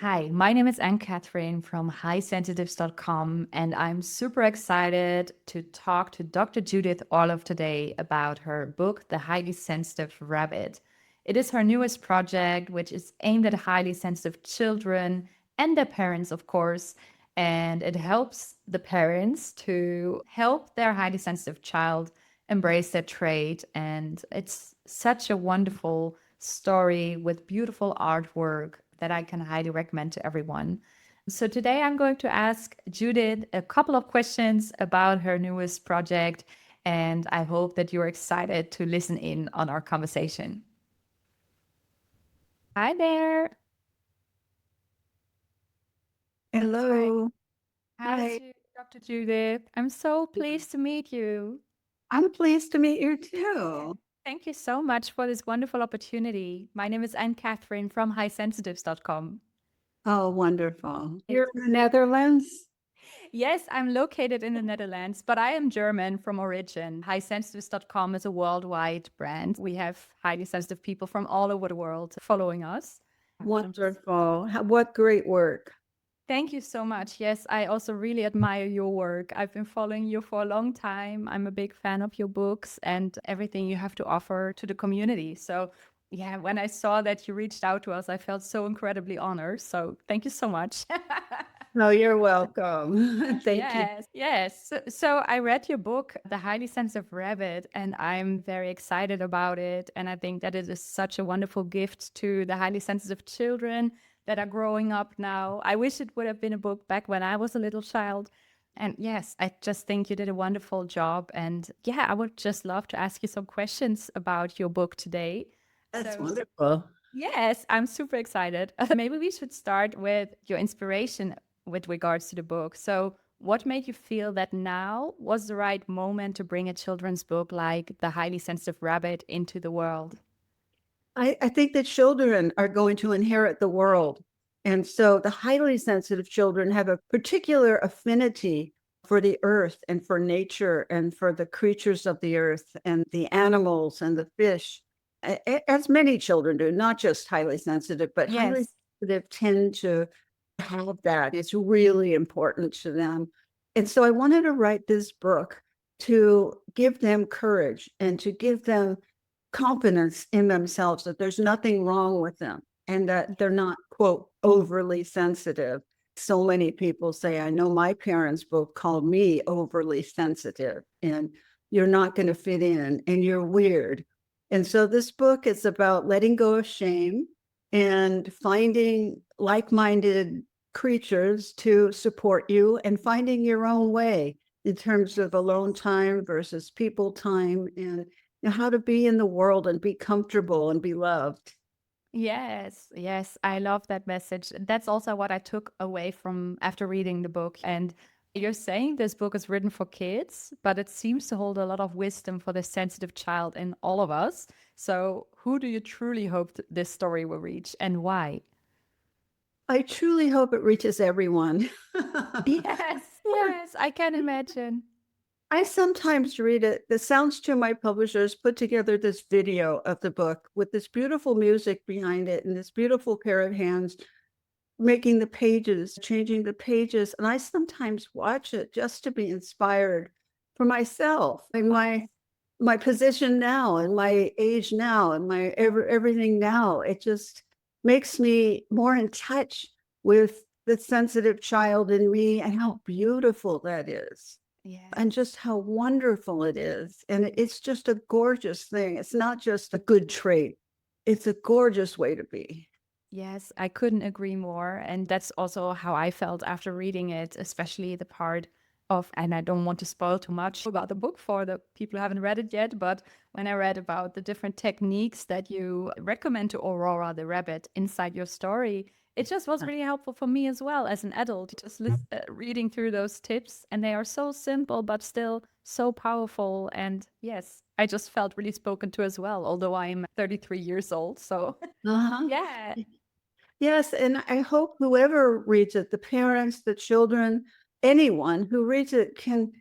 Hi, my name is Anne-Catherine from HighSensitives.com, and I'm super excited to talk to Dr. Judith Orloff today about her book, The Highly Sensitive Rabbit. It is her newest project, which is aimed at highly sensitive children and their parents, of course, and it helps the parents to help their highly sensitive child embrace their trait. And it's such a wonderful story with beautiful artwork that I can highly recommend to everyone. So today I'm going to ask Judith a couple of questions about her newest project, and I hope that you're excited to listen in on our conversation. Hi there. Hi. Hello. Hi, Hi. Dr. Judith. I'm so pleased to meet you. I'm pleased to meet you Yeah. too. Thank you so much for this wonderful opportunity. My name is Anne Catherine from highsensitives.com. Oh, wonderful. It's You're in the Netherlands? Yes, I'm located in the Netherlands, but I am German from origin. HighSensitives.com is a worldwide brand. We have highly sensitive people from all over the world following us. And I'm just Wonderful. What great work. Thank you so much. Yes, I also really admire your work. I've been following you for a long time. I'm a big fan of your books and everything you have to offer to the community. So, yeah, when I saw that you reached out to us, I felt so incredibly honored. So, thank you so much. Oh, you're welcome. Thank you. Yes. So I read your book, The Highly Sensitive Rabbit, and I'm very excited about it. And I think that it is such a wonderful gift to the highly sensitive children that are growing up now. I wish it would have been a book back when I was a little child. And yes, I just think you did a wonderful job. And yeah, I would just love to ask you some questions about your book today. That's So, wonderful. yes, I'm super excited. Maybe we should start with your inspiration with regards to the book. So, what made you feel that now was the right moment to bring a children's book like The Highly Sensitive Rabbit into the world? I think that children are going to inherit the world. And so the highly sensitive children have a particular affinity for the earth and for nature and for the creatures of the earth and the animals and the fish, as many children do, not just highly sensitive, but highly Yes. sensitive tend to have that. It's really important to them. And so I wanted to write this book to give them courage and to give them confidence in themselves that there's nothing wrong with them and that they're not, quote, overly sensitive. So many people say, I know my parents both called me overly sensitive, and you're not going to fit in, and you're weird. And so this book is about letting go of shame and finding like minded creatures to support you and finding your own way in terms of alone time versus people time and how to be in the world and be comfortable and be loved. Yes, yes, I love that message. That's also what I took away from after reading the book. And you're saying this book is written for kids, but it seems to hold a lot of wisdom for the sensitive child in all of us. So, who do you truly hope this story will reach and why? I truly hope it reaches everyone. Yes, yes, I can imagine. I sometimes read it. The Sounds to My publishers put together this video of the book with this beautiful music behind it and this beautiful pair of hands making the pages, changing the pages. And I sometimes watch it just to be inspired for myself and my position now and my age now and my everything now. It just makes me more in touch with the sensitive child in me and how beautiful that is and Yes. just how wonderful it is. And it's just a gorgeous thing. It's not just a good trait, it's a gorgeous way to be. Yes, I couldn't agree more. And that's also how I felt after reading it, especially the part of, and I don't want to spoil too much about the book for the people who haven't read it yet, but when I read about the different techniques that you recommend to Aurora the rabbit inside your story, it just was really helpful for me as well as an adult, just reading through those tips. And they are so simple, but still so powerful. And yes, I just felt really spoken to as well, although I'm 33 years old. So, Uh-huh. yeah. Yes, and I hope whoever reads it, the parents, the children, anyone who reads it can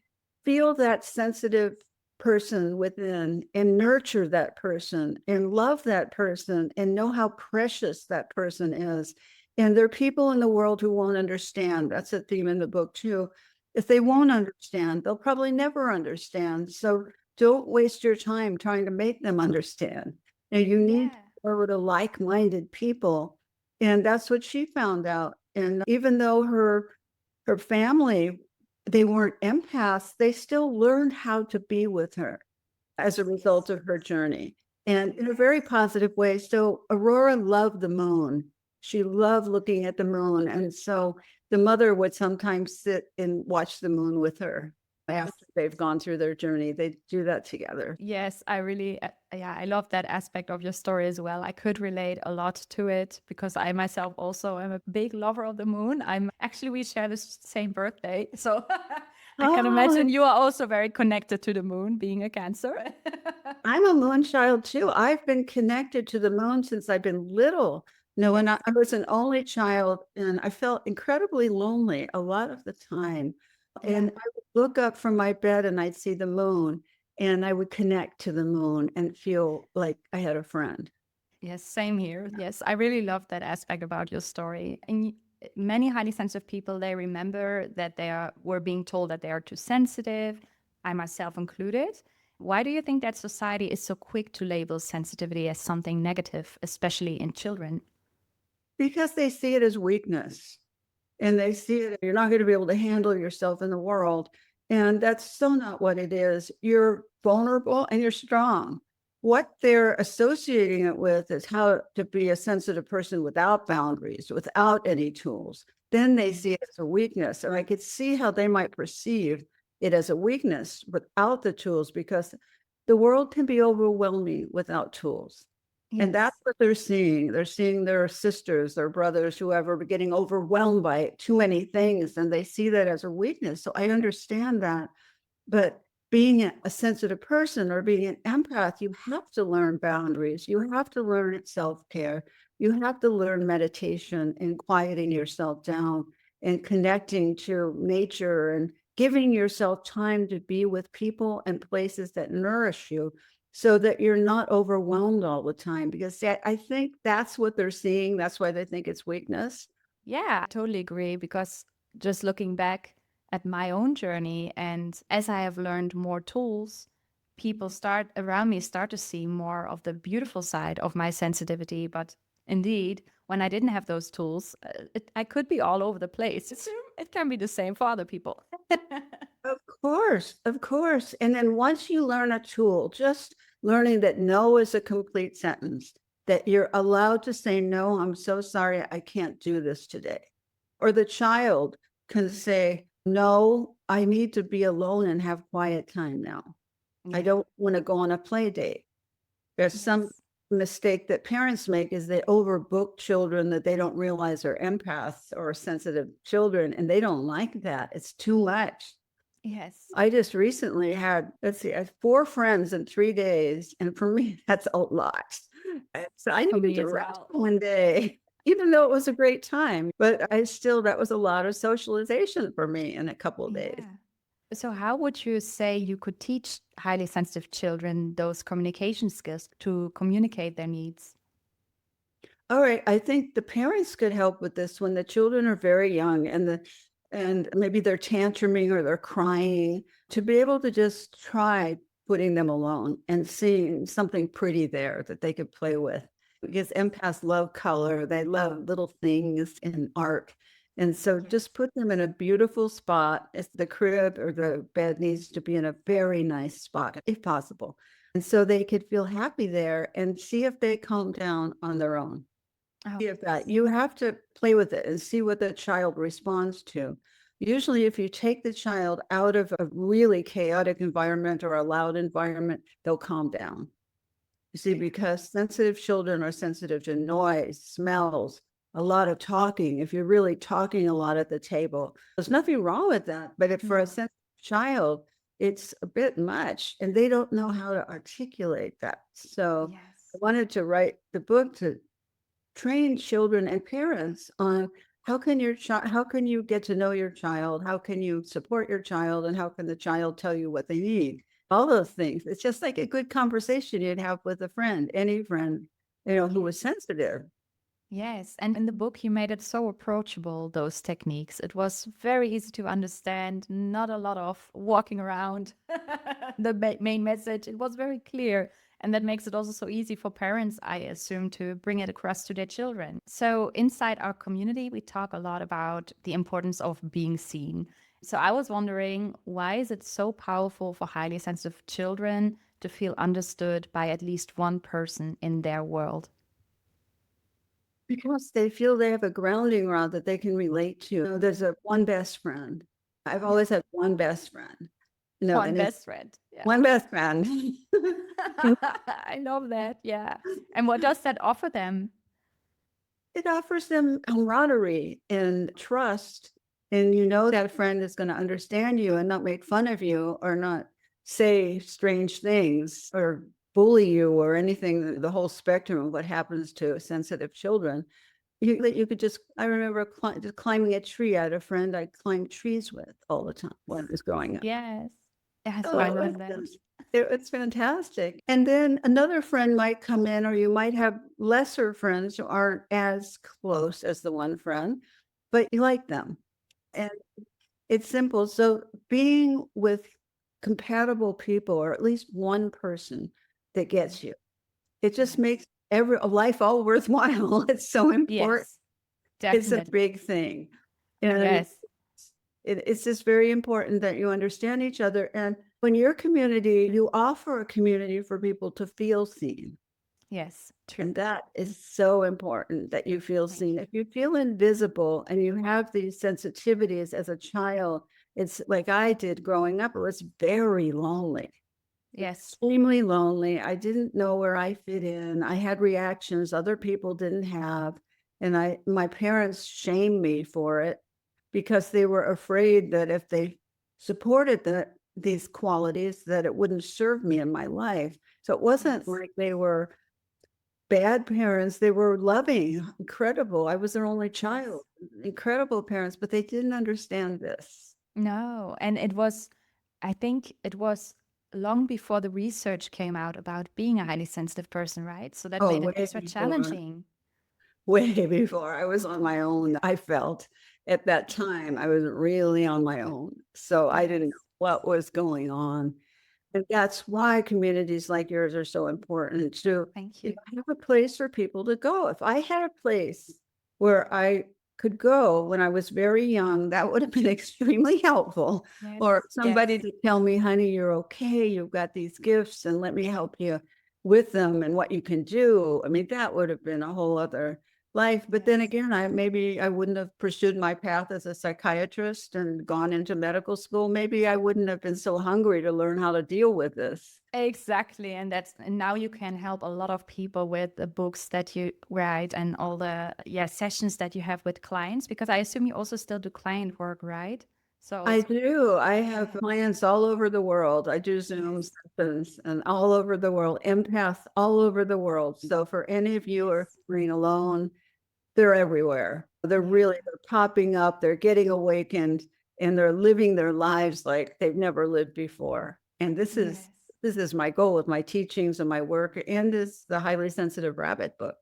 feel that sensitive person within and nurture that person and love that person and know how precious that person is And there are people in the world who won't understand. That's a theme in the book too. If they won't understand, they'll probably never understand. So don't waste your time trying to make them understand. And you need Yeah. over to like-minded people. And that's what she found out. And even though her family, they weren't empaths, they still learned how to be with her as a result of her journey, and in a very positive way. So Aurora loved the moon. She loved looking at the moon. And so the mother would sometimes sit and watch the moon with her after they've gone through their journey. They do that together. Yes, I really, yeah, I love that aspect of your story as well. I could relate a lot to it because I myself also am a big lover of the moon. I'm actually, we share the same birthday. So I can Oh, imagine you are also very connected to the moon, being a Cancer. I'm a moon child too. I've been connected to the moon since I've been little. No, when I was an only child, and I felt incredibly lonely a lot of the time. And I would look up from my bed and I'd see the moon, and I would connect to the moon and feel like I had a friend. Yes, same here. Yes, I really love that aspect about your story. And many highly sensitive people, they remember that were being told that they are too sensitive, I myself included. Why do you think that society is so quick to label sensitivity as something negative, especially in children? Because they see it as weakness, and they see it, you're not going to be able to handle yourself in the world. And that's so not what it is. You're vulnerable and you're strong. What they're associating it with is how to be a sensitive person without boundaries, without any tools. Then they see it as a weakness. And I could see how they might perceive it as a weakness without the tools, because the world can be overwhelming without tools. And that's Yes. what they're seeing. They're seeing their sisters, their brothers, whoever, getting overwhelmed by too many things, and they see that as a weakness. So I understand that. But being a sensitive person or being an empath, you have to learn boundaries. You have to learn self-care. You have to learn meditation and quieting yourself down and connecting to nature and giving yourself time to be with people and places that nourish you, so that you're not overwhelmed all the time. Because I think that's what they're seeing. That's why they think it's weakness. Yeah, I totally agree because just looking back at my own journey and as I have learned more tools, people start around me start to see more of the beautiful side of my sensitivity. But indeed, when I didn't have those tools, I could be all over the place. It can be the same for other people. Of course, of course. And then once you learn a tool, just learning that no is a complete sentence, that you're allowed to say, no, I'm so sorry, I can't do this today. Or the child can say, no, I need to be alone and have quiet time now. I Yeah. don't want to go on a play date. There's some Yes. mistake that parents make is they overbook children that they don't realize are empaths or sensitive children, and they don't like that. It's too much. Yes. I just recently had, let's see, I had 4 friends in 3 days, and for me, that's a lot. So I For needed me to as rest well. one day, even though it was a great time, but that was a lot of socialization for me in a couple of days. Yeah. So, how would you say you could teach highly sensitive children those communication skills to communicate their needs? All right, I think the parents could help with this when the children are very young, and maybe they're tantruming or they're crying, to be able to just try putting them alone and seeing something pretty there that they could play with. Because empaths love color, they love little things in art. And so just put them in a beautiful spot. If the crib or the bed needs to be in a very nice spot, if possible. And so they could feel happy there and see if they calm down on their own. Oh, Of that. You have to play with it and see what the child responds to. Usually, if you take the child out of a really chaotic environment or a loud environment, they'll calm down. You see, because sensitive children are sensitive to noise, smells, a lot of talking. If you're really talking a lot at the table, there's nothing wrong with that. But if for a no. sensitive child, it's a bit much and they don't know how to articulate that. So I Yes. wanted to write the book to train children and parents on how can you get to know your child, how can you support your child, and how can the child tell you what they need, all those things. It's just like a good conversation you'd have with a friend, any friend, who was sensitive. Yes, and in the book, you made it so approachable, those techniques. It was very easy to understand, not a lot of walking around the main message. It was very clear. And that makes it also so easy for parents, I assume, to bring it across to their children. So, inside our community, we talk a lot about the importance of being seen. So, I was wondering, why is it so powerful for highly sensitive children to feel understood by at least one person in their world? Because they feel they have a grounding rod that they can relate to. There's a one best friend. I've always had one best friend. One And it's best friend. Yeah. one best friend. I love that. Yeah. And what does that offer them? It offers them camaraderie and trust. And you know that friend is going to understand you and not make fun of you or not say strange things or bully you or anything, the whole spectrum of what happens to sensitive children. You could just, I remember just climbing a tree. I had a friend I climbed trees with all the time when I was growing up. Yes. Yes, Oh, I love that. it's fantastic. And then another friend might come in, or you might have lesser friends who aren't as close as the one friend, but you like them. And it's simple. So being with compatible people, or at least one person that gets you, it just makes every life all worthwhile. It's so important. Yes, It's a definitely. big thing. And Yes. it's just very important that you understand each other. And when your community, you offer a community for people to feel seen. Yes. True. And that is so important that you feel seen. If you feel invisible and you have these sensitivities as a child, it's like I did growing up, it was very lonely. Yes. Extremely lonely. I didn't know where I fit in. I had reactions other people didn't have. And my parents shamed me for it because they were afraid that if they supported these qualities, that it wouldn't serve me in my life. So it wasn't Yes. like they were bad parents. They were loving, incredible. I was their only child, incredible parents, but they didn't understand this. No. And I think it was long before the research came out about being a highly sensitive person, right? So that Oh, made it way extra before. challenging. Way before I was on my own. I felt at that time I was really on my own. So I didn't know what was going on. And that's why communities like yours are so important to Thank you. have a place for people to go. If I had a place where I could go when I was very young, that would have been extremely helpful. Yes. Or somebody Yes. to tell me, honey, you're okay. You've got these gifts and let me help you with them and what you can do. I mean, that would have been a whole other life. But then Yes. again, maybe I wouldn't have pursued my path as a psychiatrist and gone into medical school. Maybe I wouldn't have been so hungry to learn how to deal with this. Exactly. And now you can help a lot of people with the books that you write and all the sessions that you have with clients, because I assume you also still do client work, right? So I also, do. I have clients all over the world. I do Zoom sessions and all over the world, empaths all over the world. So for any of you who are feeling alone, they're everywhere. They're popping up, they're getting awakened, and they're living their lives like they've never lived before. And this is my goal with my teachings and my work, and is the Highly Sensitive Rabbit book.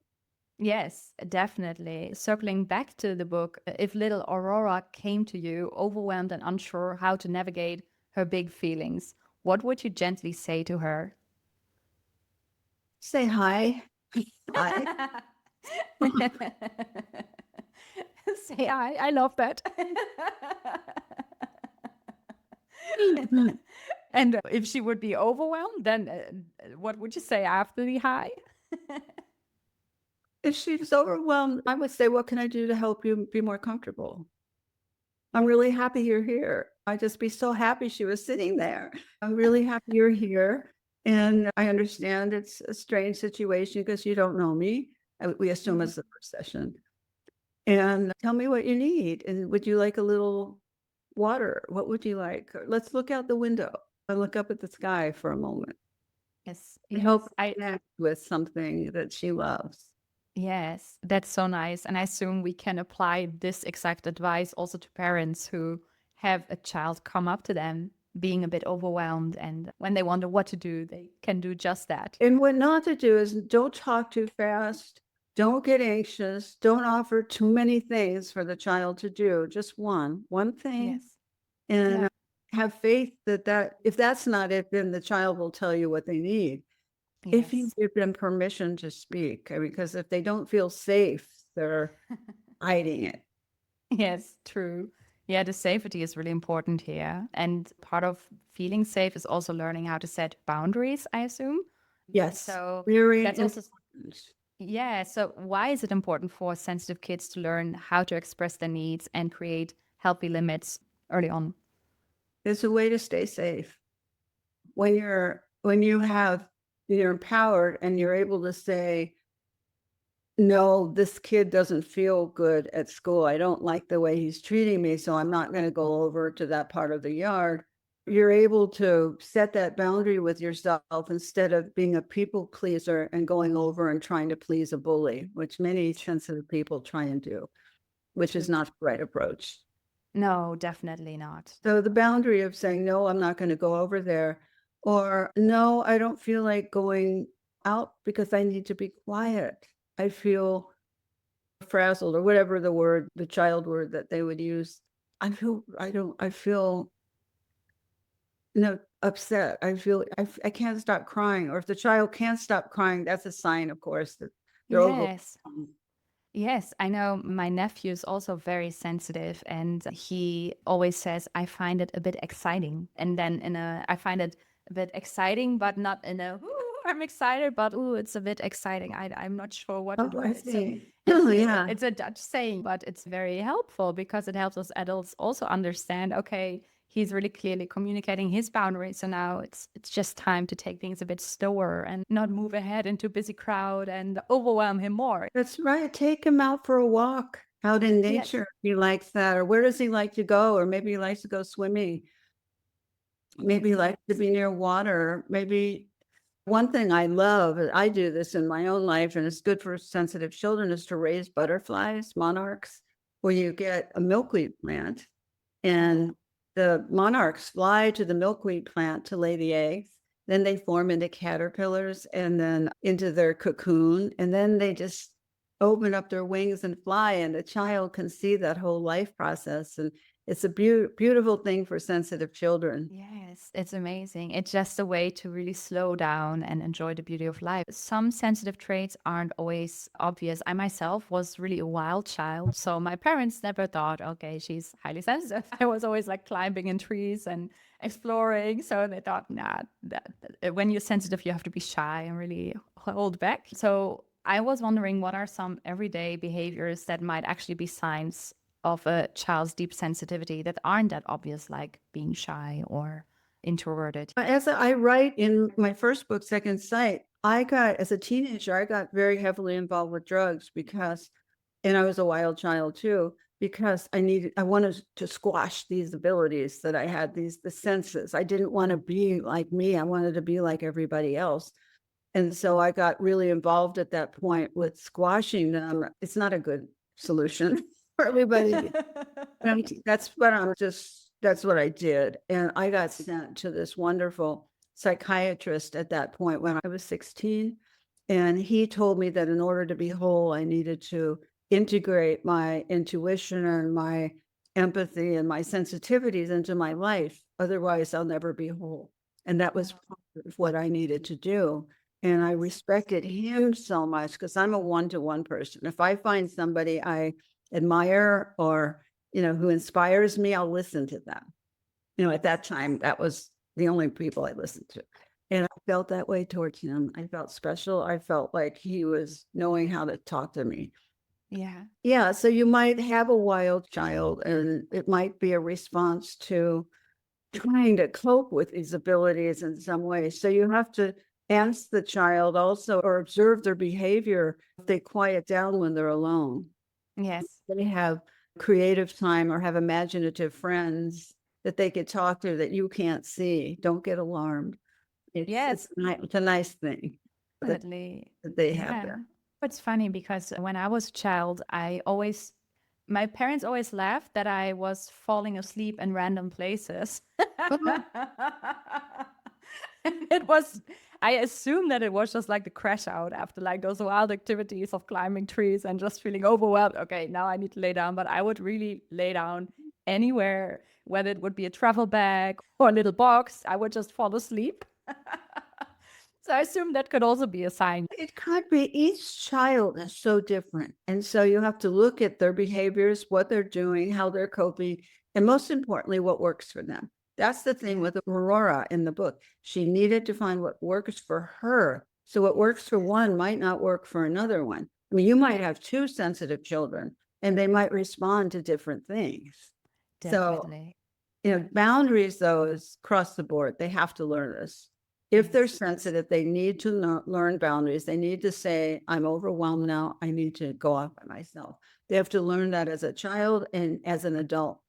yes, definitely. Circling back to the book, if little Aurora came to you overwhelmed and unsure how to navigate her big feelings, what would you gently say to her? Say hi. Hi. Say hi. I love that. And if she would be overwhelmed, then what would you say after the hi? If she's overwhelmed, I would say, what can I do to help you be more comfortable? I'm really happy you're here. I'd just be so happy she was sitting there. I'm really happy you're here. And I understand it's a strange situation because you don't know me. We assume it's the first session. And tell me what you need. And would you like a little water? What would you like? Let's look out the window and look up at the sky for a moment. Yes, I hope I connect with something that she loves. yes, that's so nice. And I assume we can apply this exact advice also to parents who have a child come up to them being a bit overwhelmed. And when they wonder what to do, they can do just that. And what not to do is don't talk too fast. Don't get anxious. Don't offer too many things for the child to do. Just one thing, Yes. and Yeah. have faith that if that's not it, then the child will tell you what they need. If you Yes. give them permission to speak, because if they don't feel safe, they're hiding it. Yes, true. Yeah, the safety is really important here. And part of feeling safe is also learning how to set boundaries, I assume. Yes, So very that's also, important. yeah. So why is it important for sensitive kids to learn how to express their needs and create healthy limits early on? It's a way to stay safe. When you're empowered and you're able to say, no, this kid doesn't feel good at school. I don't like the way he's treating me, so I'm not going to go over to that part of the yard. You're able to set that boundary with yourself instead of being a people pleaser and going over and trying to please a bully, which many sensitive people try and do, which is True. not the right approach. No, definitely not. So the boundary of saying, no, I'm not going to go over there, or no, I don't feel like going out because I need to be quiet. I feel frazzled, or whatever the child word that they would use. I feel, upset. I can't stop crying. Or if the child can't stop crying, that's a sign, of course, that they're over. Yes. Yes, I know my nephew is also very sensitive and he always says, I find it a bit exciting. And then I find it a bit exciting, but not in a, ooh, I'm excited, but ooh, it's a bit exciting. I'm not sure what to Oh, do I with it. So see. Yeah. it's a Dutch saying, but it's very helpful because it helps us adults also understand, okay, he's really clearly communicating his boundaries. So now it's just time to take things a bit slower and not move ahead into a busy crowd and overwhelm him more. That's right. Take him out for a walk out in Yes. nature if he likes that. Or where does he like to go? Or maybe he likes to go swimming. Maybe he likes to be near water. Maybe one thing I love, I do this in my own life, and it's good for sensitive children, is to raise butterflies, monarchs, where you get a milkweed plant and the monarchs fly to the milkweed plant to lay the eggs. Then they form into caterpillars and then into their cocoon. And then they just open up their wings and fly. And the child can see that whole life process. And it's a beautiful thing for sensitive children. Yes, it's amazing. It's just a way to really slow down and enjoy the beauty of life. Some sensitive traits aren't always obvious. I myself was really a wild child. So my parents never thought, okay, she's highly sensitive. I was always like climbing in trees and exploring. So they thought, nah, when you're sensitive, you have to be shy and really hold back. So I was wondering what are some everyday behaviors that might actually be signs of a child's deep sensitivity that aren't that obvious, like being shy or introverted. As I write in my first book, Second Sight, as a teenager, I got very heavily involved with drugs and I was a wild child too, because I wanted to squash these abilities that I had, the senses. I didn't want to be like me. I wanted to be like everybody else. And so I got really involved at that point with squashing them. It's not a good solution for everybody. That's what I did. And I got sent to this wonderful psychiatrist at that point when I was 16. And he told me that in order to be whole, I needed to integrate my intuition and my empathy and my sensitivities into my life. Otherwise, I'll never be whole. And that was part of what I needed to do. And I respected him so much because I'm a one-to-one person. If I find somebody I admire or, who inspires me, I'll listen to them. At that time, that was the only people I listened to. And I felt that way towards him. I felt special. I felt like he was knowing how to talk to me. Yeah. Yeah. So you might have a wild child, and it might be a response to trying to cope with these abilities in some way. So you have to ask the child also, or observe their behavior if they quiet down when they're alone. Yes. They have creative time or have imaginative friends that they could talk to that you can't see. Don't get alarmed. Yes, It's a nice thing that, definitely. they have Yeah. there. It's funny because when I was a child, my parents always laughed that I was falling asleep in random places. It was, I assume that it was just like the crash out after like those wild activities of climbing trees and just feeling overwhelmed. Okay, now I need to lay down, but I would really lay down anywhere, whether it would be a travel bag or a little box, I would just fall asleep. So I assume that could also be a sign. It could be. Each child is so different. And so you have to look at their behaviors, what they're doing, how they're coping, and most importantly, what works for them. That's the thing with Aurora in the book. She needed to find what works for her. So what works for one might not work for another one. I mean, you might have two sensitive children and they might respond to different things. So, Definitely. boundaries, though, is across the board. They have to learn this. If they're Yes. sensitive, they need to learn boundaries. They need to say, I'm overwhelmed now. I need to go off by myself. They have to learn that as a child and as an adult.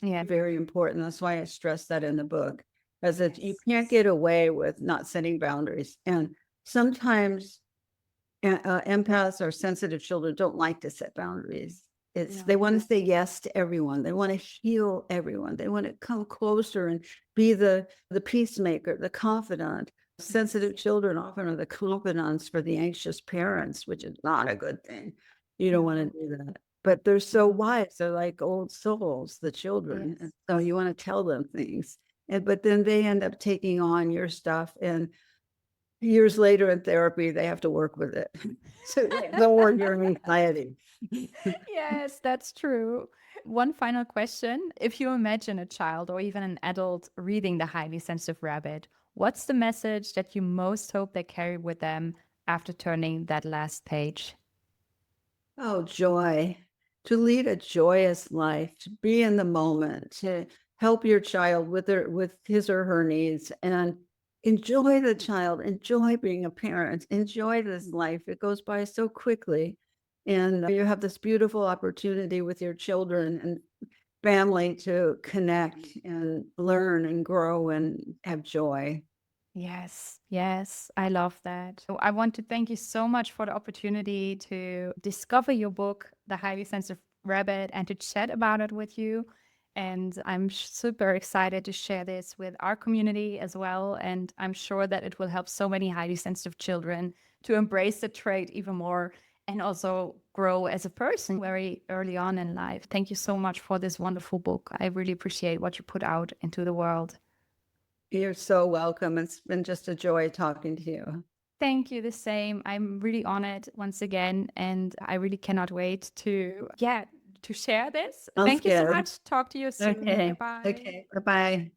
Yeah. Very important. That's why I stress that in the book, as that you Yes. can't get away with not setting boundaries. And sometimes empaths or sensitive children don't like to set boundaries. They No. want to say yes to everyone. They want to heal everyone. They want to come closer and be the peacemaker, the confidant. Sensitive children often are the confidants for the anxious parents, which is not a good thing. You don't want to do that. But they're so wise. They're like old souls, the children. Yes. And so you want to tell them things. But then they end up taking on your stuff, and years later in therapy, they have to work with it. So they lower your anxiety. Yes, that's true. One final question. If you imagine a child or even an adult reading The Highly Sensitive Rabbit, what's the message that you most hope they carry with them after turning that last page? Oh, joy. To lead a joyous life, to be in the moment, to help your child with his or her needs, and enjoy the child, enjoy being a parent, enjoy this life. It goes by so quickly. And you have this beautiful opportunity with your children and family to connect and learn and grow and have joy. Yes, yes, I love that. So I want to thank you so much for the opportunity to discover your book, The Highly Sensitive Rabbit, and to chat about it with you. And I'm super excited to share this with our community as well. And I'm sure that it will help so many highly sensitive children to embrace the trait even more and also grow as a person very early on in life. Thank you so much for this wonderful book. I really appreciate what you put out into the world. You're so welcome. It's been just a joy talking to you. Thank you, the same. I'm really honored once again, and I really cannot wait to, yeah, to share this. Sounds Thank you so good. much. Talk to you soon. Okay. Bye-bye. Okay. Bye-bye.